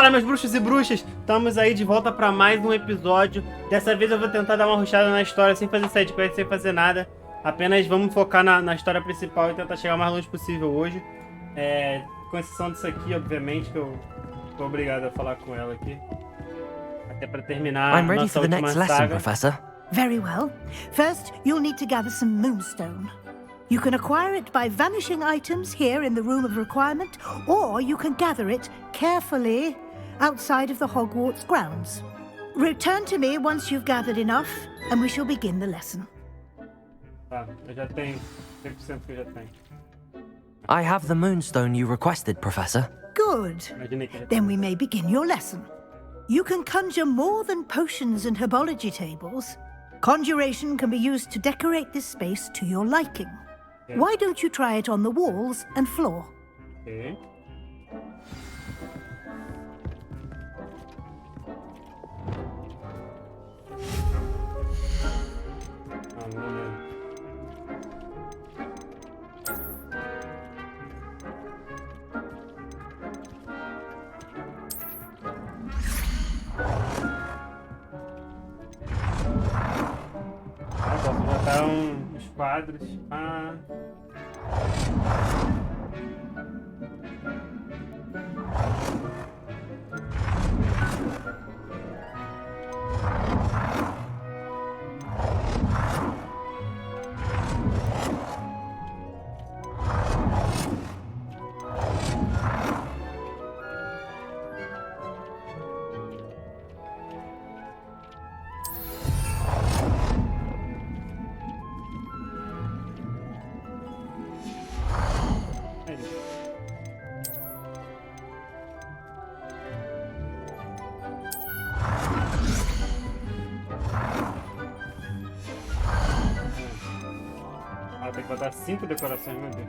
Fala, meus bruxos e bruxas! Estamos aí de volta pra mais um episódio. Dessa vez eu vou tentar dar uma rushada na história sem fazer sidequest, sem fazer nada. Apenas vamos focar na história principal e tentar chegar o mais longe possível hoje. Com exceção disso aqui, obviamente, que eu tô obrigado a falar com ela aqui. Até pra terminar a nossa última saga. Professor. Very well. First, you'll need to gather some moonstone. You can acquire it by vanishing items here in the Room of Requirement, or you can gather it carefully outside of the Hogwarts grounds. Return to me once you've gathered enough, and we shall begin the lesson. Tá, eu já tenho. 100% que eu já tenho. I have the moonstone you requested, Professor. Good. Then we may begin your lesson. You can conjure more than potions and herbology tables. Conjuration can be used to decorate this space to your liking. Okay. Why don't you try it on the walls and floor? Okay. Posso botar uns quadros. Tem que botar 5 decorações, meu Deus.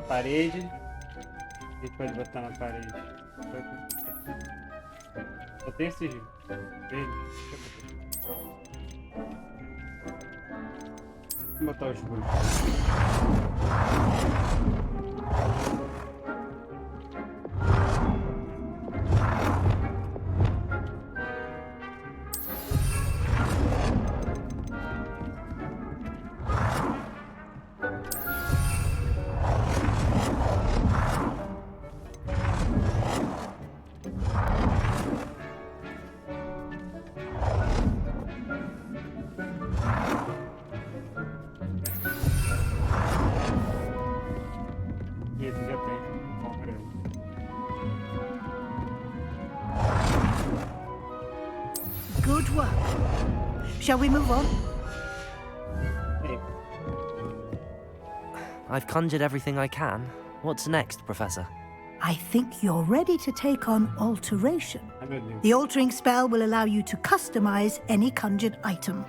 Parede. A gente pode botar na parede. Só tem esse verde. Vou botar os bulhos. Good work. Shall we move on? Hey. I've conjured everything I can. What's next, Professor? I think you're ready to take on alteration. Ai, meu Deus. The altering spell will allow you to customize any conjured item.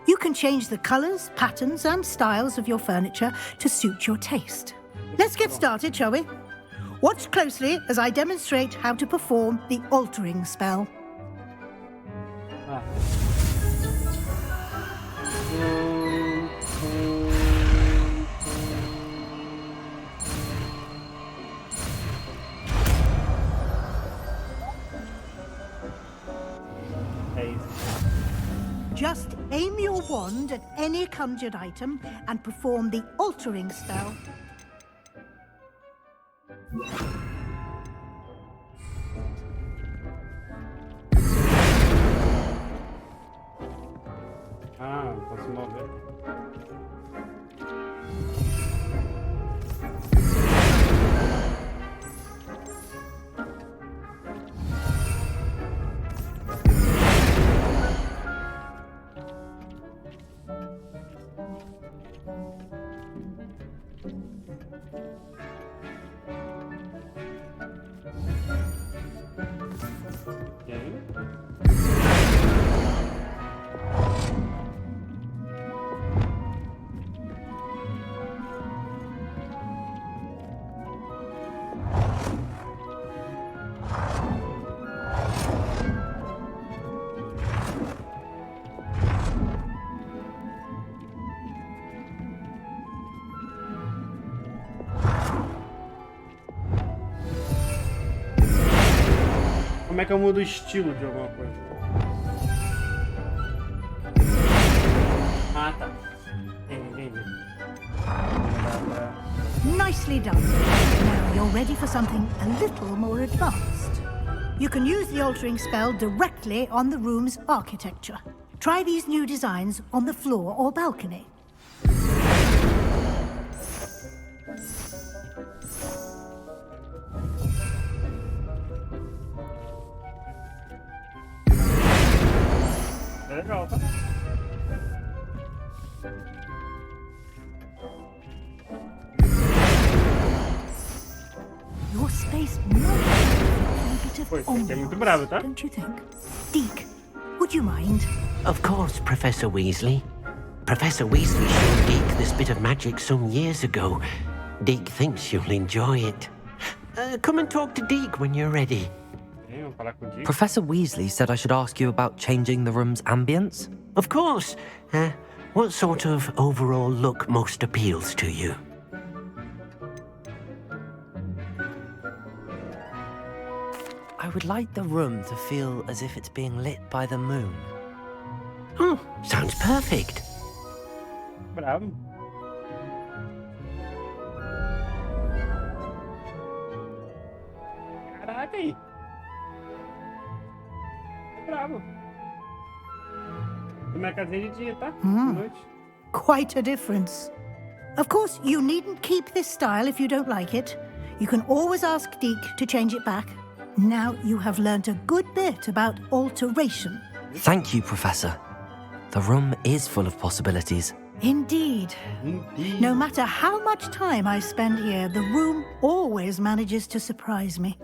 You can change the colors, patterns, and styles of your furniture to suit your taste. Let's get started, shall we? Watch closely as I demonstrate how to perform the altering spell. Ah. É isso. Just aim your wand at any conjured item and perform the altering spell. Ah, posso mover. Como é que eu mudo o estilo de alguma coisa? Ah, tá. Entendi. Nicely done. Now you're ready for something a little more advanced. You can use the altering spell directly on the room's architecture. Try these new designs on the floor or balcony. É legal, tá? Your space might have a bit of Pois, você é muito ambiance, bravo, tá? don't you think? Deke, would you mind? Of course, Professor Weasley. Professor Weasley showed Deke this bit of magic some years ago. Deke thinks you'll enjoy it. Come and talk to Deke when you're ready. Vamos falar com o Dick. Professor Weasley said I should ask you about changing the room's ambience. Of course. What sort of overall look most appeals to you? I would like the room to feel as if it's being lit by the moon. Oh, sounds perfect. Bravo. Caraca aí. Bravo. Minha casinha de dia, tá? De noite. Quite a difference. Of course, you needn't keep this style if you don't like it. You can always ask Deke to change it back. Now you have learnt a good bit about alteration. Thank you, Professor. The room is full of possibilities. Indeed. No matter how much time I spend here, the room always manages to surprise me.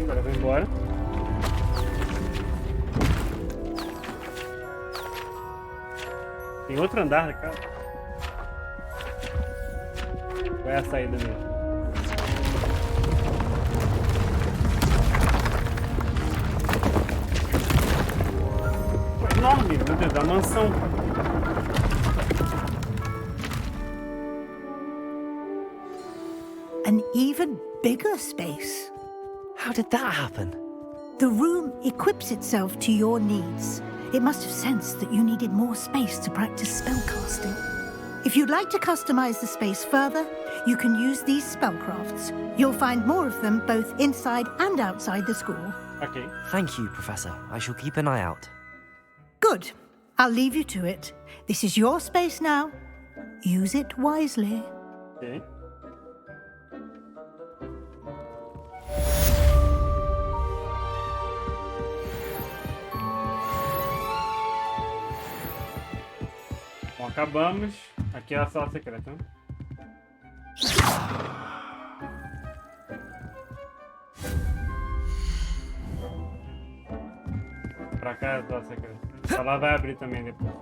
Agora eu vou embora. Tem outro andar da casa. Qual é a saída mesmo? Pô, enorme, meu Deus, é uma mansão. An even bigger space. How did that happen? The room equips itself to your needs. It must have sensed that you needed more space to practice spellcasting. If you'd like to customize the space further, you can use these spellcrafts. You'll find more of them both inside and outside the school. Ok. Thank you, Professor. I shall keep an eye out. Good. I'll leave you to it. This is your space now. Use it wisely. Ok. acabamos. Aqui é a sala secreta. Né? Pra cá é a sala secreta. A lá vai abrir também depois.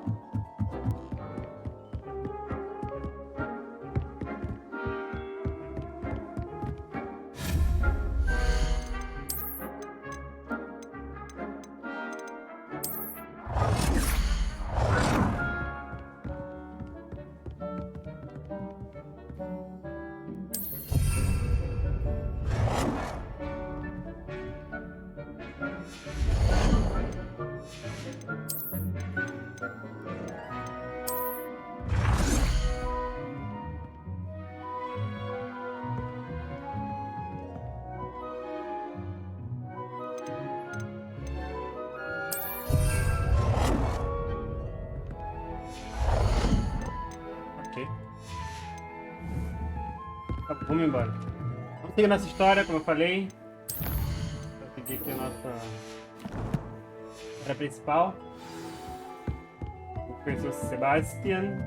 Vamos embora. Vamos seguir nossa história, como eu falei. Vou seguir aqui a nossa história principal. O professor Sebastian.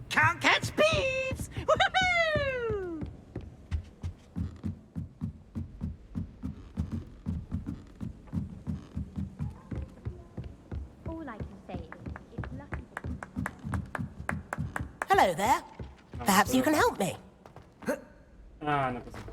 Can't catch thieves! Woohoo! All I can say is it's lucky. Hello there. Perhaps you can help me. Ah, não consigo.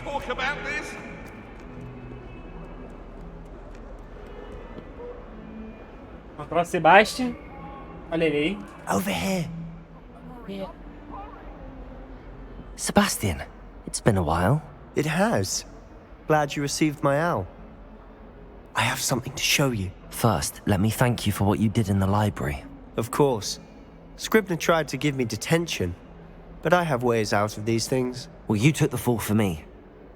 Talk about this? Encontrar o Sebastian. Olha ele aí. Over here. Sebastian, it's been a while. It has. Glad you received my owl. I have something to show you. First, let me thank you for what you did in the library. Of course. Scribner tried to give me detention, but I have ways out of these things. Well, you took the fall for me,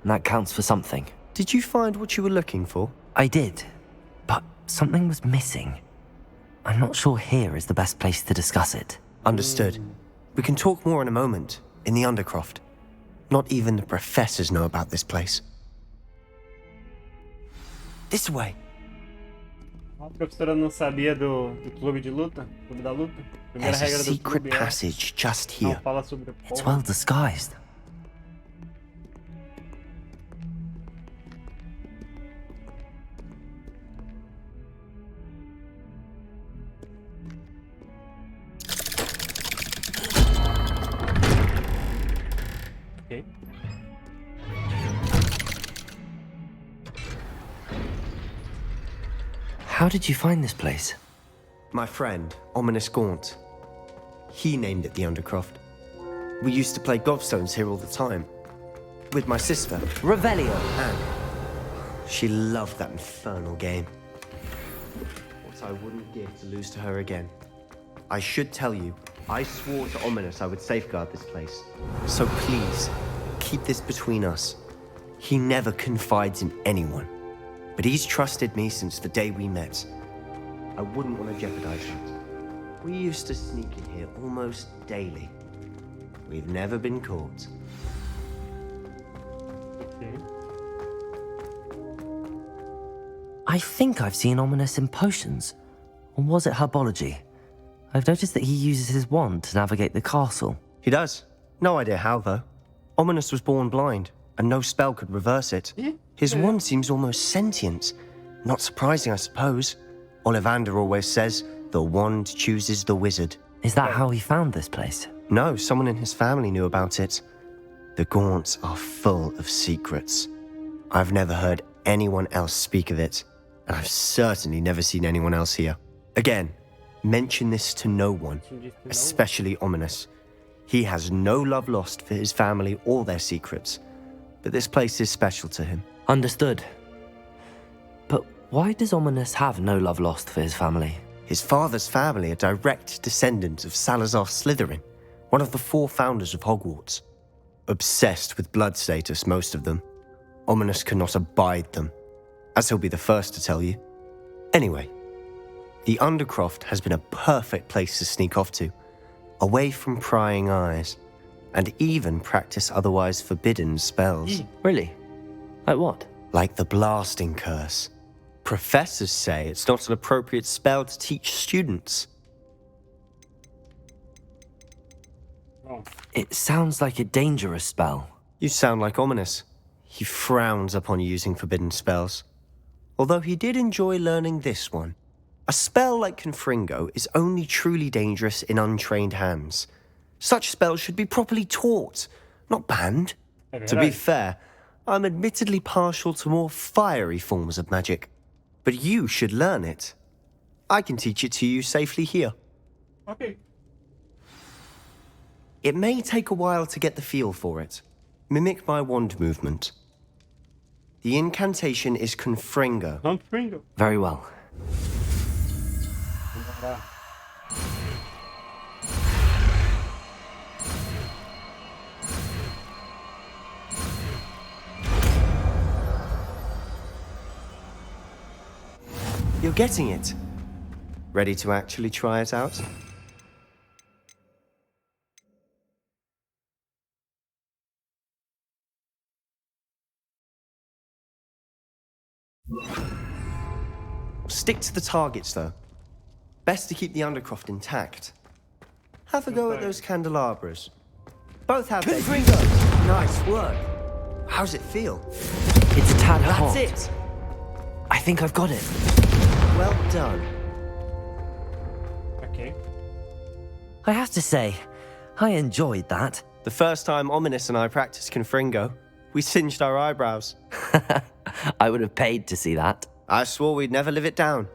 and that counts for something. Did you find what you were looking for? I did, but something was missing. I'm not sure here is the best place to discuss it. Understood. We can talk more in a moment, in the Undercroft. Not even the professors know about this place. This way. A professora não sabia do clube de luta, clube da luta. Primeira There's a regra do secret clube é passage just não here. fala sobre It's porra. well disguised. Ok. How did you find this place? My friend, Ominous Gaunt. He named it the Undercroft. We used to play gobstones here all the time. With my sister, Revelio. Anne. She loved that infernal game. What I wouldn't give to lose to her again. I should tell you, I swore to Ominous I would safeguard this place. So please, keep this between us. He never confides in anyone. But he's trusted me since the day we met. I wouldn't want to jeopardize that. We used to sneak in here almost daily. We've never been caught. Ok. I think I've seen Ominous in potions. Or was it herbology? I've noticed that he uses his wand to navigate the castle. He does. No idea how, though. Ominous was born blind, and no spell could reverse it. His wand seems almost sentient. Not surprising, I suppose. Ollivander always says, the wand chooses the wizard. Is that how he found this place? No, someone in his family knew about it. The Gaunts are full of secrets. I've never heard anyone else speak of it, and I've certainly never seen anyone else here. Again, mention this to no one, especially Ominous. He has no love lost for his family or their secrets, but this place is special to him. Understood. But why does Ominous have no love lost for his family? His father's family are direct descendants of Salazar Slytherin, one of the 4 founders of Hogwarts. Obsessed with blood status, most of them. Ominous cannot abide them, as he'll be the first to tell you. Anyway, the Undercroft has been a perfect place to sneak off to, away from prying eyes, and even practice otherwise forbidden spells. Really? Like what? Like the blasting curse. Professors say it's not an appropriate spell to teach students. It sounds like a dangerous spell. You sound like Ominous. He frowns upon using forbidden spells. Although he did enjoy learning this one. A spell like Confringo is only truly dangerous in untrained hands. Such spells should be properly taught, not banned. To be fair, I'm admittedly partial to more fiery forms of magic. But you should learn it. I can teach it to you safely here. Ok. It may take a while to get the feel for it. Mimic my wand movement. The incantation is Confringo. Confringo. Very well. You're getting it. Ready to actually try it out? Stick to the targets, though. Best to keep the Undercroft intact. Have a go at those candelabras. Both have their... Nice work. How's it feel? It's a tad hot. That's it. I think I've got it. Well done. Ok. I have to say, I enjoyed that. The first time Ominous and I practiced Confringo, we singed our eyebrows. I would have paid to see that. I swore we'd never live it down.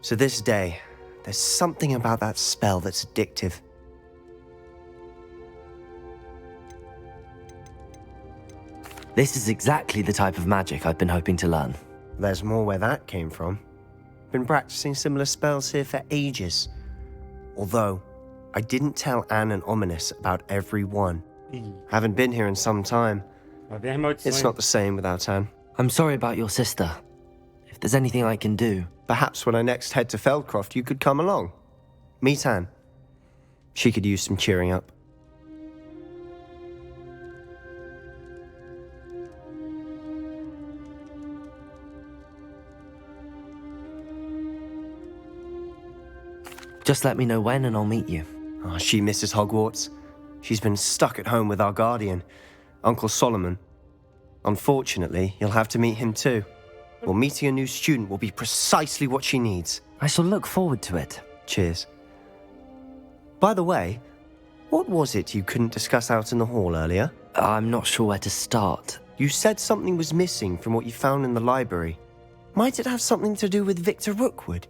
So this day, there's something about that spell that's addictive. This is exactly the type of magic I've been hoping to learn. There's more where that came from. Been practicing similar spells here for ages. Although, I didn't tell Anne and Ominous about every one. Haven't been here in some time. It's not the same without Anne. I'm sorry about your sister. If there's anything I can do... Perhaps when I next head to Feldcroft, you could come along. Meet Anne. She could use some cheering up. Just let me know when and I'll meet you. Oh, she misses Hogwarts. She's been stuck at home with our guardian, Uncle Solomon. Unfortunately, you'll have to meet him too. Well, meeting a new student will be precisely what she needs. I shall look forward to it. Cheers. By the way, what was it you couldn't discuss out in the hall earlier? I'm not sure where to start. You said something was missing from what you found in the library. Might it have something to do with Victor Rookwood?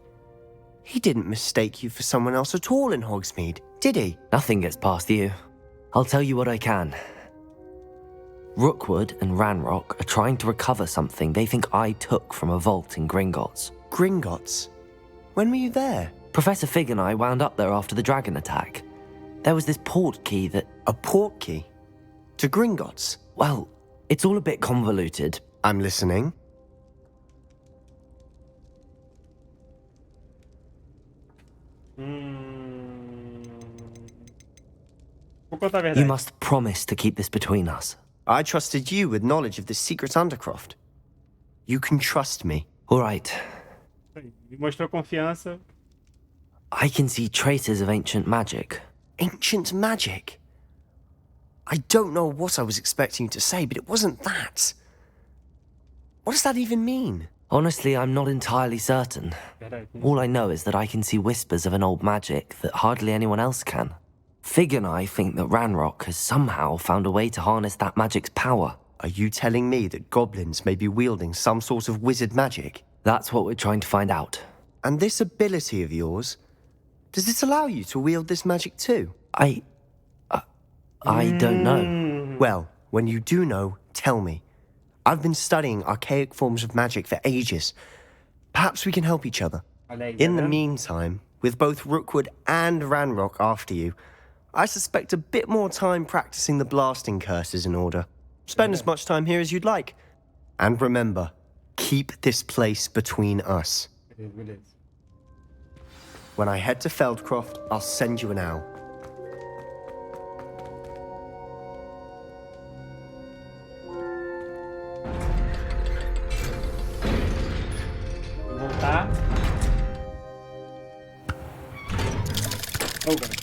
He didn't mistake you for someone else at all in Hogsmeade, did he? Nothing gets past you. I'll tell you what I can. Rookwood and Ranrock are trying to recover something they think I took from a vault in Gringotts. Gringotts? When were you there? Professor Fig and I wound up there after the dragon attack. There was this port key that... A port key? To Gringotts? Well, it's all a bit convoluted. I'm listening. You must promise to keep this between us. I trusted you with knowledge of the secret Undercroft. You can trust me. All right. Mostrou confiança. I can see traces of ancient magic. Ancient magic? I don't know what I was expecting you to say, but it wasn't that. What does that even mean? Honestly, I'm not entirely certain. All I know is that I can see whispers of an old magic that hardly anyone else can. Fig and I think that Ranrock has somehow found a way to harness that magic's power. Are you telling me that goblins may be wielding some sort of wizard magic? That's what we're trying to find out. And this ability of yours, Does it allow you to wield this magic too? I don't know. Well, when you do know, tell me. I've been studying archaic forms of magic for ages. Perhaps we can help each other. In the meantime, with both Rookwood and Ranrock after you, I suspect a bit more time practicing the blasting curse is in order. Spend as much time here as you'd like. And remember, keep this place between us. When I head to Feldcroft, I'll send you an owl. Voltar. Oh, God.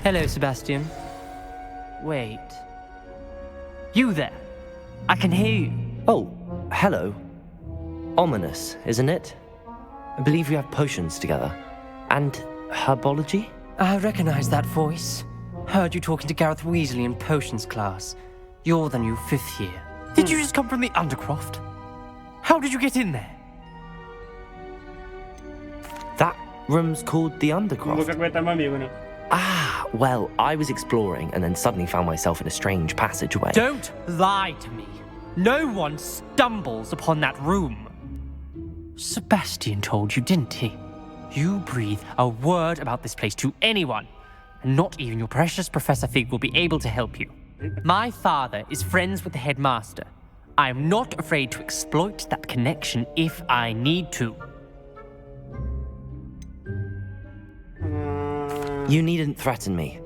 Hello, Sebastian. Wait. You there? I can hear you. Oh, hello. Ominous, isn't it? I believe we have potions together. And herbology? I recognize that voice. Heard you talking to Gareth Weasley in potions class. You're the new 5th year. Did you just come from the Undercroft? How did you get in there? That room's called the Não vou Undercroft. aguentar meu amigo, né? Ah, well, I was exploring and then suddenly found myself in a strange passageway. Don't lie to me. No one stumbles upon that room. Sebastian told you, didn't he? You breathe a word about this place to anyone, and not even your precious Professor Fig will be able to help you. My father is friends with the headmaster. I am not afraid to exploit that connection if I need to. You needn't threaten me.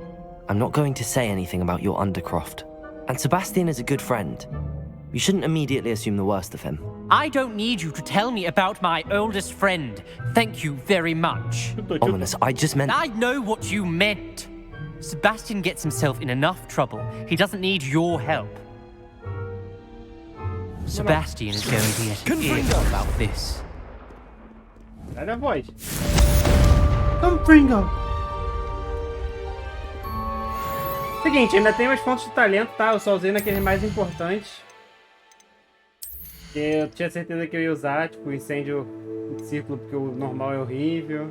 I'm not going to say anything about your Undercroft. And Sebastian is a good friend. You shouldn't immediately assume the worst of him. I don't need you to tell me about my oldest friend. Thank you very much. Ominous, I just meant... I know what you meant. Sebastian gets himself in enough trouble. He doesn't need your help. Sebastian is going to get an earful about this. Olha a voz. Confringo. Seguinte, ainda tem mais pontos de talento, tá? Eu só usei naqueles mais importantes. Eu tinha certeza que eu ia usar, tipo, incêndio em círculo, porque o normal é horrível.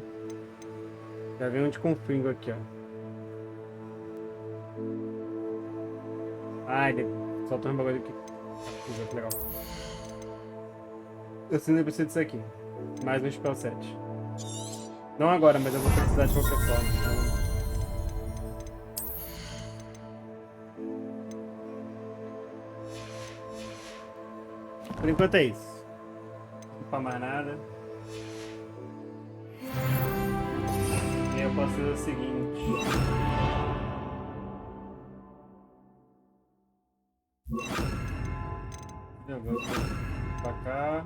Já veio um de confringo aqui, ó. Ai, soltou um bagulho aqui. Que legal. Eu sinto que preciso disso aqui. Mais um spell set. Não agora, mas eu vou precisar de qualquer forma. Então... Por enquanto é isso. Não faz mais nada. E eu posso fazer o seguinte. Eu vou pra cá.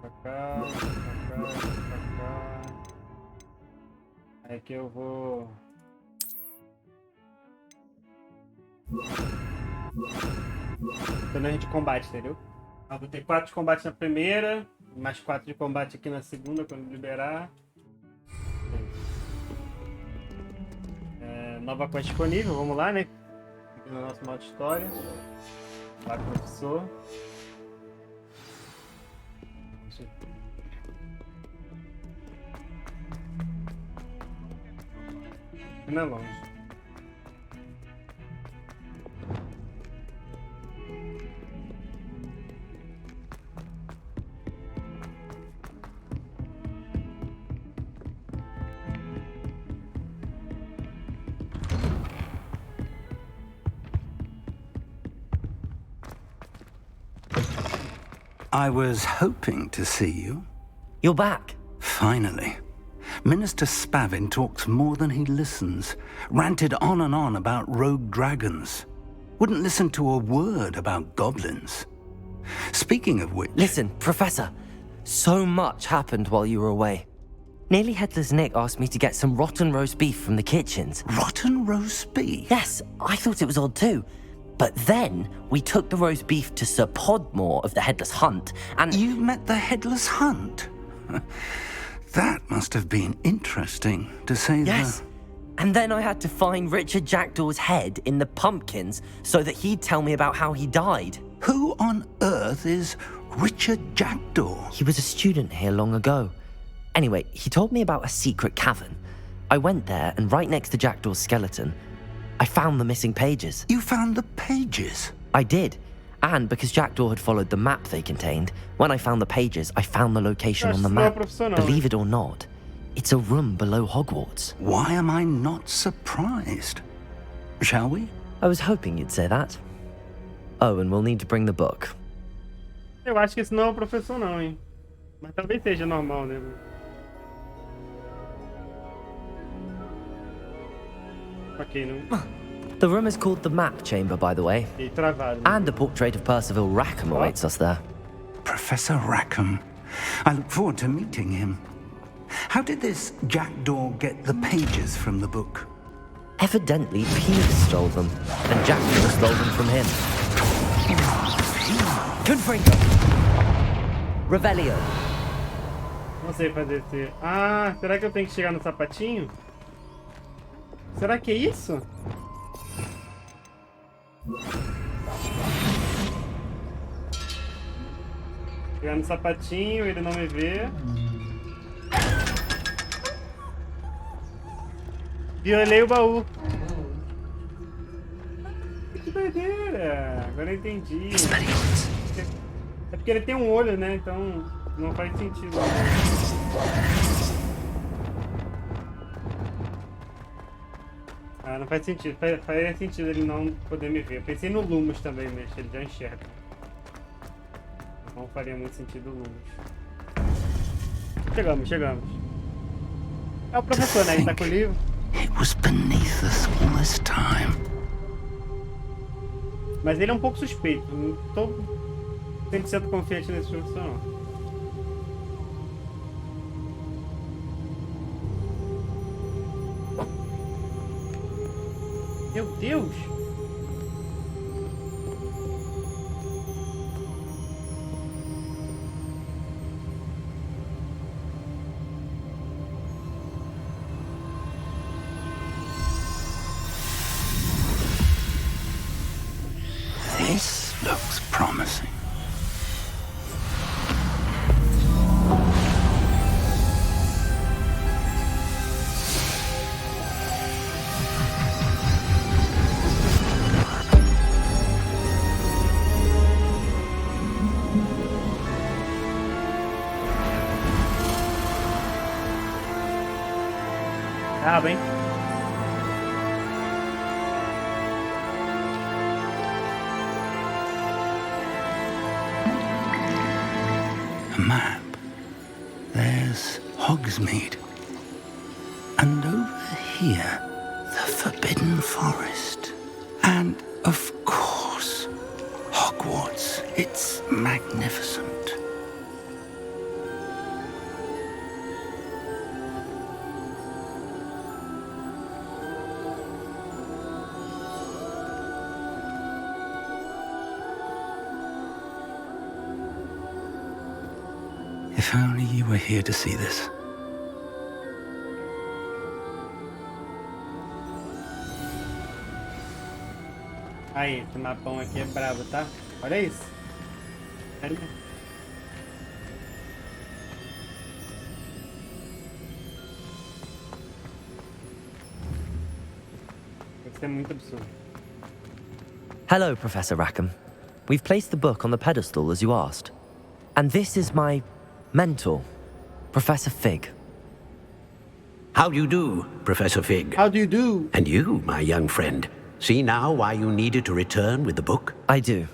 Pra cá. Pra cá. Pra cá. Aí aqui eu vou... Torneio de combate, entendeu? Eu vou ter 4 de combate na primeira, mais 4 de combate aqui na segunda, quando liberar. Nova quest disponível, vamos lá, né? Aqui no nosso modo história. Lá, professor. Não é longe. I was hoping to see you. You're back. Finally. Minister Spavin talks more than he listens. Ranted on and on about rogue dragons. Wouldn't listen to a word about goblins. Speaking of which... Listen, Professor. So much happened while you were away. Nearly Headless Nick asked me to get some rotten roast beef from the kitchens. Rotten roast beef? Yes, I thought it was odd too. But then we took the roast beef to Sir Podmore of the Headless Hunt, and... You met the Headless Hunt? That must have been interesting, to say Yes. And then I had to find Richard Jackdaw's head in the pumpkins so that he'd tell me about how he died. Who on earth is Richard Jackdaw? He was a student here long ago. Anyway, he told me about a secret cavern. I went there, and right next to Jackdaw's skeleton, I found the missing pages. You found the pages? I did. And because Jackdaw had followed the map they contained, when I found the pages, I found the location on the map. Believe it or not, it's a room below Hogwarts. Why am I not surprised? Shall we? I was hoping you'd say that. Oh, and we'll need to bring the book. Eu acho que esse não é o professor não, hein? Mas talvez seja normal, né? Ok, não. The room is called the Map Chamber, by the way. E travado. And a portrait of Percival Rackham awaits us there. Professor Rackham. I look forward to meeting him. How did this Jackdaw get the pages from the book? Evidently, Peeves stole them, and Jackdaw stole them from him. Confringo! Revelio! Não sei fazer esse... Ah, será que eu tenho que chegar no sapatinho? Será que é isso? Chegar no sapatinho, ele não me vê. Violei o baú. Que doideira! Agora eu entendi. É porque ele tem um olho, né? Então não faz sentido. Ah, não faz sentido. Faz sentido ele não poder me ver. Eu pensei no Lumos também, mas ele já enxerga. Não faria muito sentido o Lumos. Chegamos. É o professor, né? Ele tá com o livro. It was beneath us all this time. Mas ele é um pouco suspeito. Não tô 100% confiante nesse professor, não. Meu Deus! This looks promising. Ah, bem. A map. There's Hogsmeade. And over here, the Forbidden Forest. And, of course, Hogwarts. It's magnificent. If only you were here to see this. Aí, esse mapão aqui é brabo, tá? Olha isso. Olha. Isso é muito absurdo. Hello, Professor Rackham. We've placed the book on the pedestal as you asked. And this is my mentor, Professor Fig. How do you do, Professor Fig? How do you do? And you, my young friend. See now why you needed to return with the book? I do.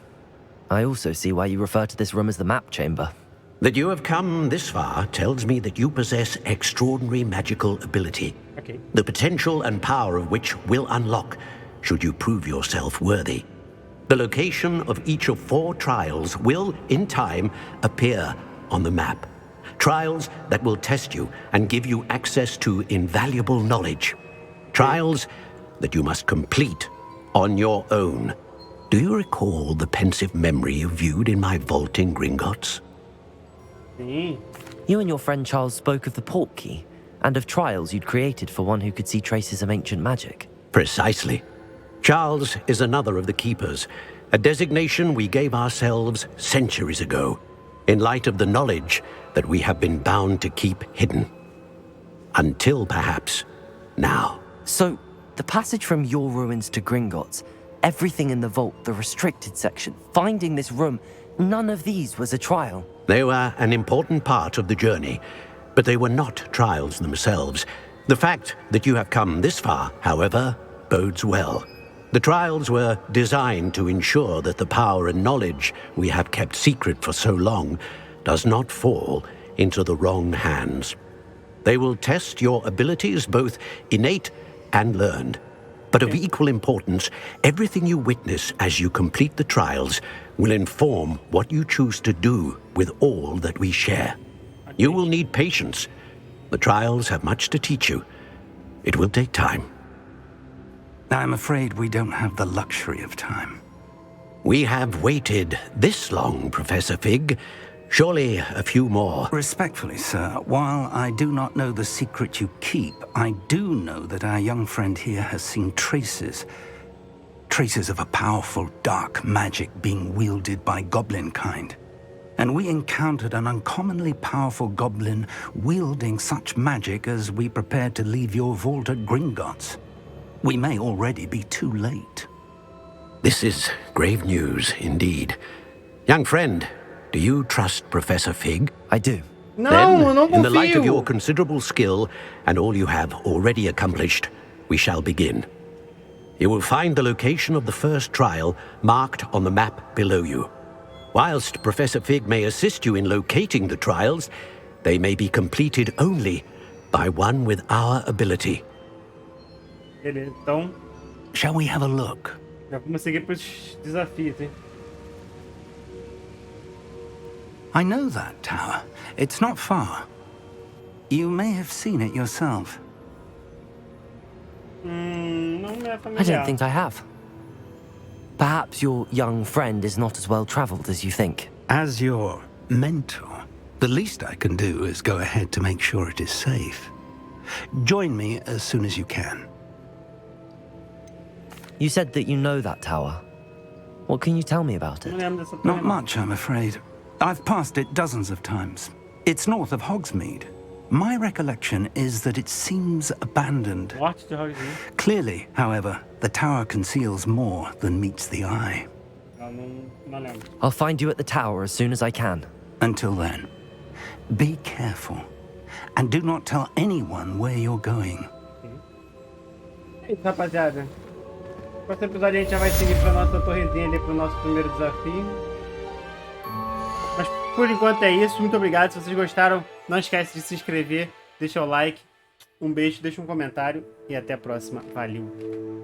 I also see why you refer to this room as the Map Chamber. That you have come this far tells me that you possess extraordinary magical ability. Okay. The potential and power of which will unlock, should you prove yourself worthy. The location of each of 4 trials will, in time, appear on the map. Trials that will test you and give you access to invaluable knowledge. Trials that you must complete on your own. Do you recall the pensive memory you viewed in my vault in Gringotts? Sim. You and your friend Charles spoke of the Portkey and of trials you'd created for one who could see traces of ancient magic. Precisely. Charles is another of the Keepers, a designation we gave ourselves centuries ago, in light of the knowledge that we have been bound to keep hidden. Until perhaps now. So, the passage from your ruins to Gringotts, everything in the vault, the restricted section, finding this room, none of these was a trial. They were an important part of the journey, but they were not trials themselves. The fact that you have come this far, however, bodes well. The trials were designed to ensure that the power and knowledge we have kept secret for so long does not fall into the wrong hands. They will test your abilities, both innate and learned. But of equal importance, everything you witness as you complete the trials will inform what you choose to do with all that we share. You will need patience. The trials have much to teach you. It will take time. I'm afraid we don't have the luxury of time. We have waited this long, Professor Fig. Surely a few more. Respectfully, sir, while I do not know the secret you keep, I do know that our young friend here has seen traces of a powerful dark magic being wielded by goblin kind. And we encountered an uncommonly powerful goblin wielding such magic as we prepared to leave your vault at Gringotts. We may already be too late. This is grave news indeed. Young friend, do you trust Professor Fig? I do. Then, in the light of your considerable skill and all you have already accomplished, we shall begin. You will find the location of the first trial marked on the map below you. Whilst Professor Fig may assist you in locating the trials, they may be completed only by one with our ability. Beleza, então Shall we have a look? já vamos seguir para os desafios, hein? I know that tower. It's not far. You may have seen it yourself. Não é familiar. I don't think I have. Perhaps your young friend is not as well traveled as you think. As your mentor, the least I can do is go ahead to make sure it is safe. Join me as soon as you can. You said that you know that tower. What can you tell me about Não it? lembro dessa Not torre, não. much, I'm afraid. I've passed it dozens of times. It's north of Hogsmeade. My recollection is that it seems abandoned. Morte de Hogsmeade. Clearly, however, the tower conceals more than meets the eye. Não lembro. I'll find you at the tower as soon as I can. Until then, be careful. And do not tell anyone where you're going. É isso, rapaziada. No próximo episódio a gente já vai seguir pra nossa torrezinha ali, pro nosso primeiro desafio. Mas por enquanto é isso. Muito obrigado. Se vocês gostaram, não esquece de se inscrever, deixa o like. Um beijo, deixa um comentário e até a próxima. Valeu!